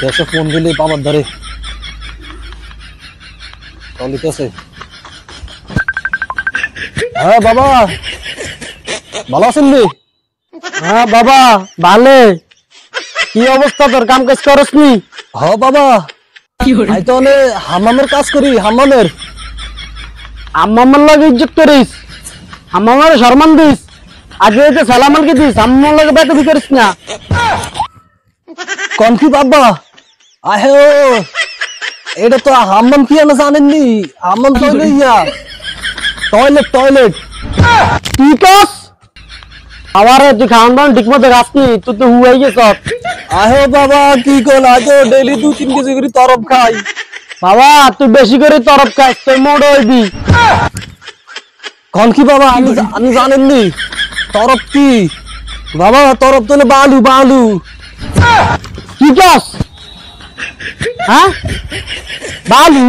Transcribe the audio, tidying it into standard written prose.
দেশে ফোন দিলে বাবার ধরে চলিতেছে। হ্যাঁ বাবা, ভালো আছেন নি? হ্যাঁ বাবা ভালো। কি অবস্থা, তোর কাম কাজ করস নি? হ্যাঁ বাবা, আমি তো হামামের কাজ করি। হামামের আম্মার লাগে ইজ্জত করিস, আম্মার সম্মান দিস, আগে তো সালামালকে দিস, আম্মার লাগে বেতবি করিস না। কোন কি বাবা? আহে এটা তো হাম্মাম কি না জানেননি? হাম্মাম তো ইয়া টয়লেট টয়লেট। তুই কস আবার তুই খাওয়ান দাওয়ান ঠিক মতো খাসনি, তুই তো হুয়াই গেছ। আহে বাবা কি কল, আজ ডেইলি 2-3 কেজি করে তরফ খাই। বাবা তুই বেশি করে তরফ খাস, তুই মোড় হইবি। কোন কি বাবা? আমি জানেননি তরফ কি? বাবা তরফ তো বালু বালু। কি কস? হ্যাঁ বালু?